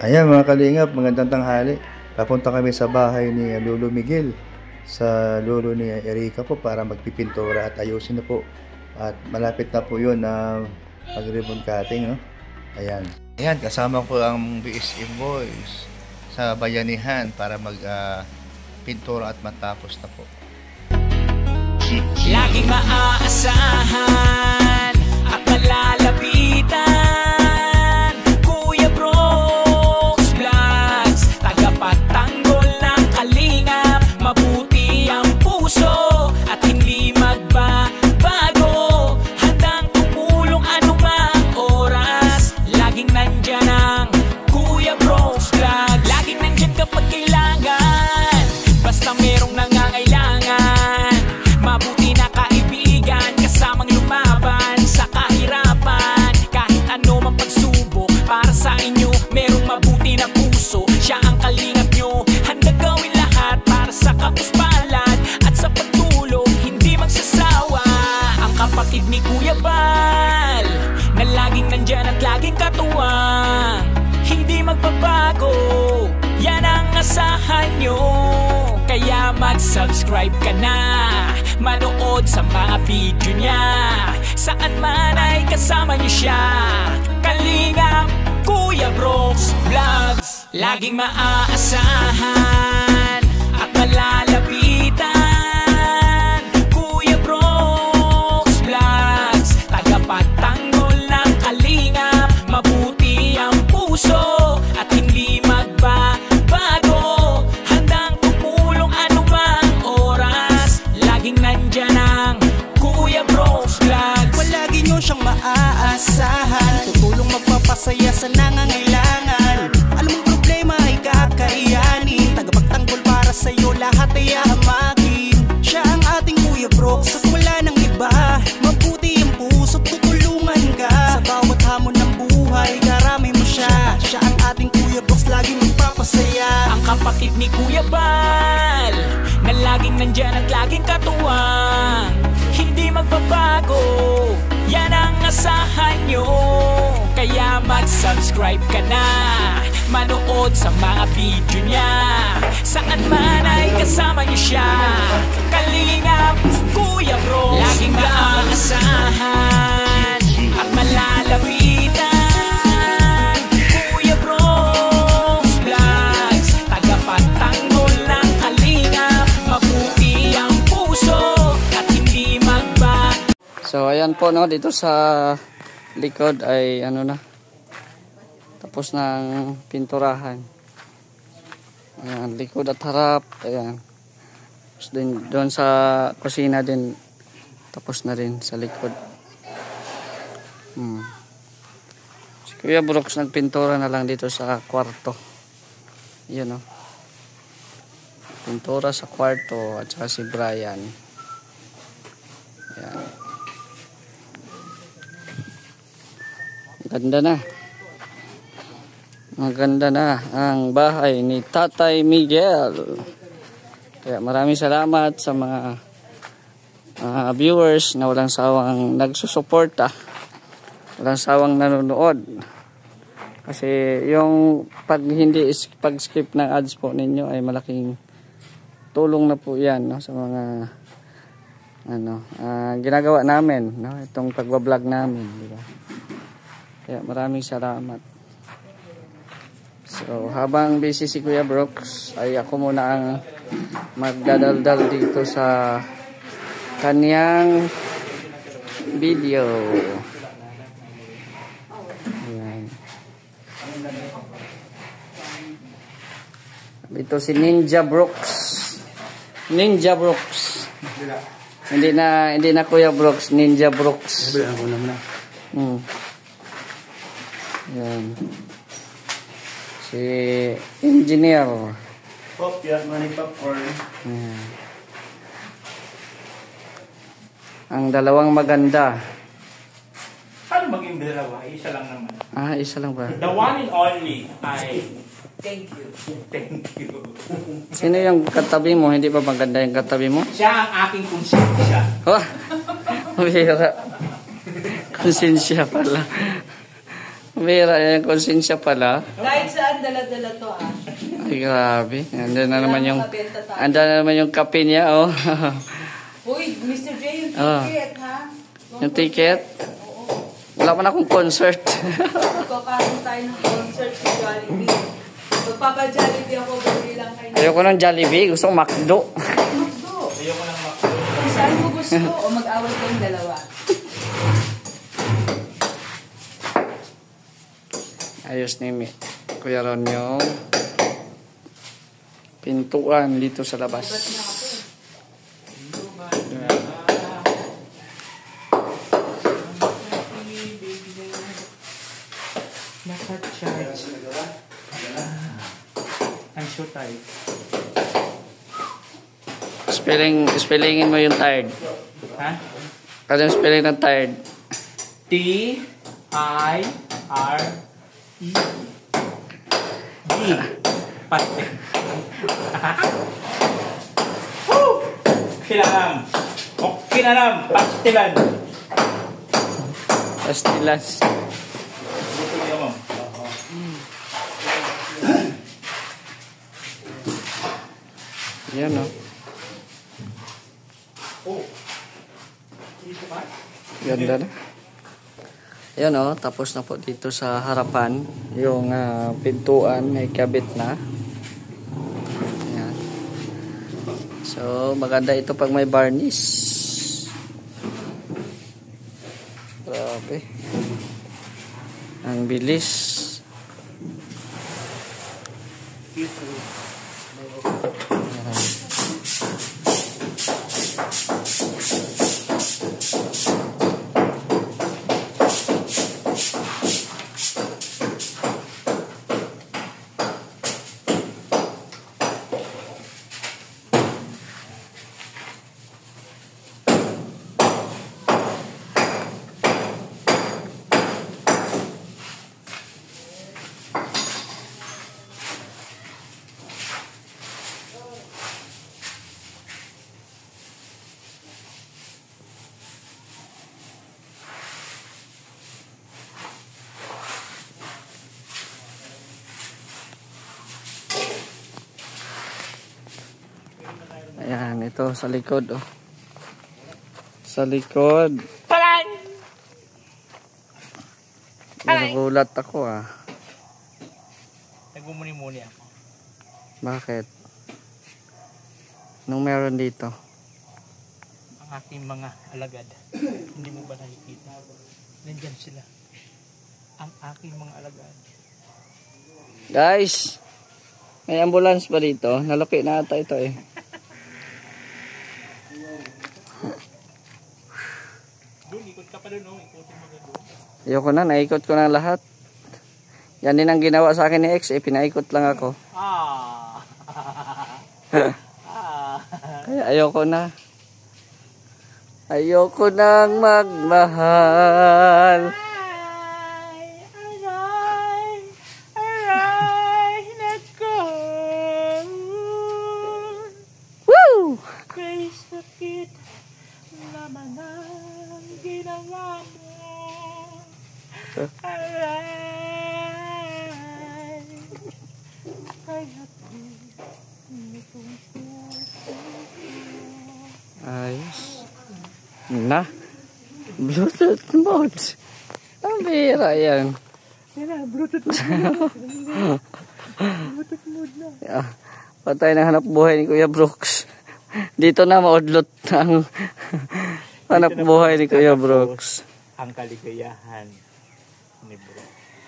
Ayan mga kalingap, magandang tanghali. Papunta kami sa bahay ni Lolo Miguel, sa lolo ni Erica po para magpipintura at ayusin na po. At malapit na po yun na mag-ribbon cutting. No? Ayan. Ayan, kasama ko ang BSM Boys sa bayanihan para magpintura at matapos na po. Laging maaasahan at malalapitan, Kuya Brooks Vlogs, tagapagtanggol ng kalingap. Mabuti ang puso at hindi magbabago, handang tumulong anumang oras. Laging nandyan ang Kuya Brooks Vlogs, laging nandyan kapag kailangan, basta merong nangangailangan. Mabuti na kaibigan, kasamang lumaban sa kahirapan. Kahit ano mang pagsubok, para sa inyo merong mabuti na puso. Siya ang kalingap nyo, handang gawin lahat para sa kapuspalad at sa pagtulong, hindi magsasawa. Ang kapatid ni Kuya Bal, na laging nandyan at laging katuwang, hindi magbabago, yan ang asahan nyo. Kaya mag-subscribe ka na, manood sa mga video niya, saan man ay kasama niyo siya. Kalingap Kuya Brooks Vlogs, laging maaasahan at malalapitan. Kuya Brooks Vlogs, tagapagtanggol ng kalingap. Mabuti ang puso at hindi magbabago, handang tumulong anumang oras. Laging nandyan ang Kuya Brooks Vlogs. Palagi nyo siyang maaasahan, tutulong magpapasaya sa nangangailangan. Alam mong problema ay kakayanin, tagapagtanggol para sa'yo lahat ay ahamakin. Siya ang ating Kuya Brooks at wala nang iba. Mabuti ang puso, tutulungan ka sa bawat hamon ng buhay, karami mo siya. Siya ang ating Kuya Brooks, laging magpapasaya. Ang kapatid ni Kuya Bal, na laging nandyan at laging katuwang, hindi magbabago, yan ang asahan nyo. Kaya mag-subscribe ka na, manood sa mga video niya, saan man ay kasama niyo siya. Kalingap Kuya Brooks, laging maaasahan at malalapitan. Kuya Brooks Vlogs, tagapagtanggol ng kalingap. Mabuti ang puso at hindi magba. So ayan po, no, dito sa likod ay ano na, tapos ng pinturahan. Ayan, likod at harap. Ayan. Tapos din doon sa kusina din, tapos na rin sa likod. Si Kuya Brooks nagpintura na lang dito sa kwarto. Yun, no, pintura sa kwarto, at saka si Brian. Ayan. Ganda na. Maganda na ang bahay ni Tatay Miguel. Kaya maraming salamat sa mga viewers na walang sawang nagsusuporta, walang sawang nanonood. Kasi yung pag-skip ng ads po ninyo ay malaking tulong na po yan, no, sa mga ginagawa namin, no, itong pagbablog namin, di ba? Kaya maraming salamat. So habang busy si Kuya Brooks, ay ako muna ang magdadaldal dito sa kanyang video. Ayan. Dito si Ninja Brooks. Ninja Brooks. Hindi na Kuya Brooks, Ninja Brooks. Ayan. Si engineer. Pop, yan, money popcorn. Ayan. Ang dalawang maganda. Paano maging dalawa? Isa lang naman. Isa lang ba? The one and only ay thank you. Thank you. Sino yung katabi mo? Hindi ba maganda yung katabi mo? Siya ang aking konsensya. Oh, mabira. Konsensya pala. Mabira yung konsensya pala. Kahit saan dala-dala to ah. Ay, grabe. Andun na naman yung, Makabenta tayo. andun na naman yung kape niya, oh. Uy, Mr. J, yung Ah. ticket ha? Yung ticket. Wala pa na akong concert. Magkakaroon tayo ng concert sa Jollibee. Magpapa-Jollibee ako, bumili lang kayo. Ayoko ng Jollibee. Gusto kong McDo. Magdo. Ayoko ng makdo. Kung saan mo gusto o mag-awal kayong dalawa. Ayos ni Kuya Ron yung pintuan dito sa labas. Naka-charge. I'm so tired. Spellingin mo yung tired. Ha? Kasi yung spelling ng tired. T-I-R-E D. Pati. Woo! Kailangan. Okay na lang. Pastilan. Pastilas. Dito niyo mo. Yan, oh. Ganda na. Yan, oh. Tapos na po dito sa harapan. Yung pintuan may kabit na. Yan. So, maganda ito pag may varnish. Grabe. Ang bilis. Ayan, ito sa likod, oh. Sa likod. Parang! Nagulat ako, ah. Nagmumuni-muni ako. Bakit? Nung meron dito? Ang aking mga alagad. Hindi mo ba nakikita? Nandyan sila. Ang aking mga alagad. Guys! May ambulance ba dito? Naluki na ata ito, eh. Doon, ikot ka pa doon, oh. Ikotin mo doon. Ayoko na, naikot ko na lahat. Yan din ang ginawa sa akin ni X, eh. Pinaikot lang ako. Ah! Kaya ayoko na. Ayoko nang magmahal. Aray, nako. Woo! Kay sakit naman ang ginawa mo. Aray, kaya Ayos. Na. Bluetooth mode. Ang bira yan. Bluetooth mode na. Ah, patay na hanap buhay ni Kuya Brooks. Dito na maudlot ang hanap buhay ni Kuya Brooks. Ang kaligayahan ni bro.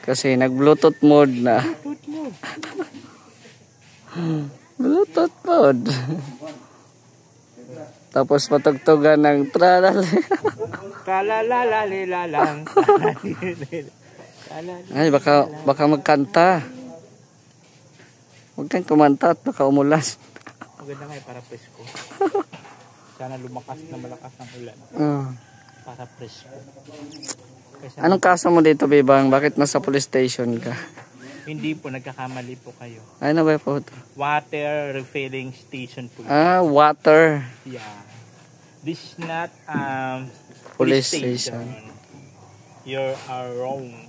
Kasi nag-Bluetooth mode na. Bluetooth mode. Tapos patugtugan ng tralal. Kalalalilalang. Ay, baka magkanta. Huwag kang kumanta at baka umulan. Maganda nga para presko. Sana lumakas na malakas ng ulan. Para presko. Kasi Anong kaso mo dito, Bebang? Bakit nasa police station ka? hindi po, nagkakamali po kayo. Ano ba po ito? Water refilling station po. Water. Yeah. This is not Police station. You are wrong.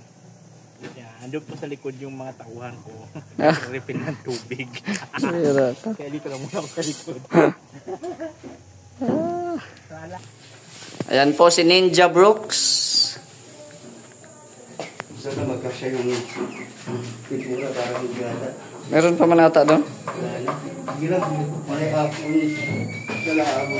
Yan, andun po sa likod yung mga tauhan ko. Ah. Refill ng tubig. Sira ka. Kaya dito lang muna ako sa likod. Ayan po si Ninja Brooks. Gusto na magkasya yung pintura para magkada. Meron pa man ata doon? Hirap, may hapon. Wala ako.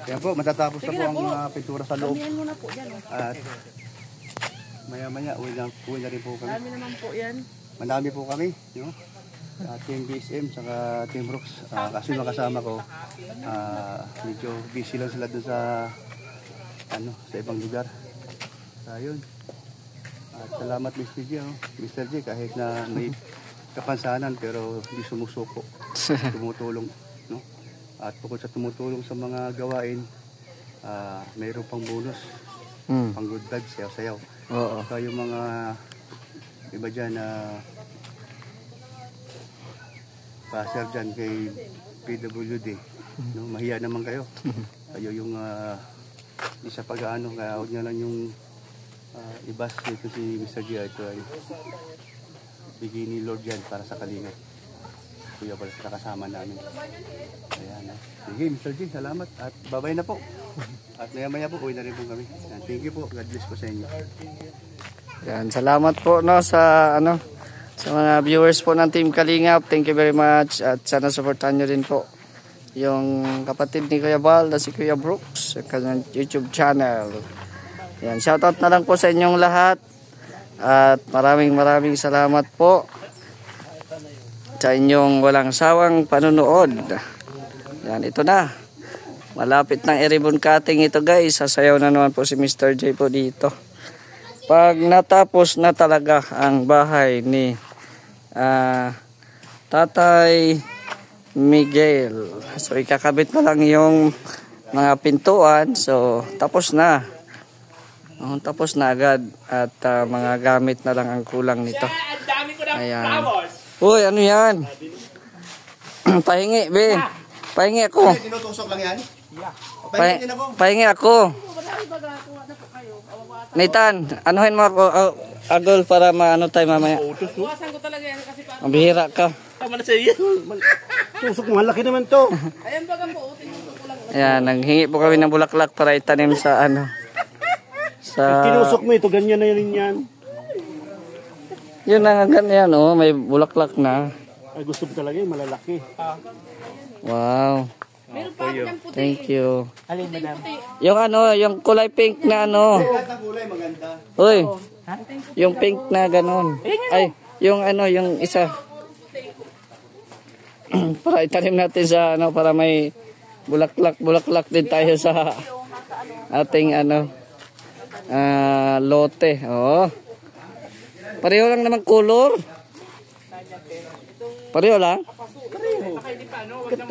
Yan po, matatapos na po ang pintura sa loob. At maya-maya, uwi na rin po kami. Marami naman po yan. Madami po kami, no? Team BSM, saka Team Brooks. Kasi yung kasama ko, medyo busy lang sila dun sa ibang lugar. Ayun. At salamat Mr. J, Mr. J, kahit na may kapansanan pero hindi sumusuko. Tumutulong, no? At bukod sa tumutulong sa mga gawain, mayroon pang bonus, pang good vibes, sayaw-sayaw. Oo. Saka yung mga iba dyan na passer dyan kay PWD, no? Mahiya naman kayo. Kayo yung isa pag-ano, kaya huwag nyo lang yung ibas dito si Mr. G. Ito ay bigay ni Lord yan para sa Kalinga. Kuya pala sa kasama namin. Ayan. Sige, Mr. G, salamat. At babay na po. At maya-maya po, uwi na rin po kami. Ayan, thank you po. God bless po sa inyo. Yan, salamat po no sa sa mga viewers po ng Team Kalingap. Thank you very much at sana supportahan nyo rin po yung kapatid ni Kuya Val na si Kuya Brooks sa kanyang YouTube channel. Yan, shoutout na lang po sa inyong lahat at maraming salamat po sa inyong walang sawang panunood. Yan, ito na. Malapit ng i-ribbon cutting ito guys. Sasayaw na naman po si Mr. J po dito. Pag natapos na talaga ang bahay ni Tatay Miguel. So ikakabit na lang yung mga pintuan. So tapos na. Tapos na agad. At mga gamit na lang ang kulang nito. Ang dami ko ng Ayan. flowers. Uy, ano yan? Pahingi, be. Pahingi ako. Tinutusok lang yan? Pahingi ako. Nathan, anuhin mo ako, Agol, para maano tayo mamaya. Bukasan ko talaga yan kasi parang... Mabihira ka. Tama na sa iyo. Tusok mo, laki naman to. Ayan baga po, tinusok ko lang. Ayan, nanghingi po kami ng bulaklak para itanim sa sa... Tinusok mo ito, ganyan na rin yan. Yun na nga ganyan, may bulaklak na. Ay, gusto mo talaga yung malalaki. Wow. Meron pa ako ng puti. Thank you. Alin mo na? Yung yung kulay pink na Lahat ng kulay maganda. Uy, yung pink na ganon. Ay, yung yung isa. Para itanim natin sa para may bulaklak din tayo sa ating lote. Oh. Pareho lang naman color. Pareho lang. Ito,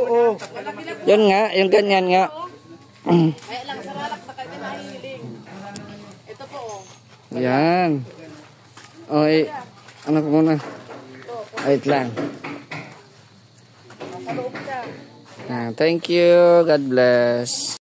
Yun nga, yung ganyan nga. Kaya lang, sa lalak na kayo nahihiling. Ito po, Yan. Ano ko muna? Wait lang. Kaloob siya. Thank you. God bless.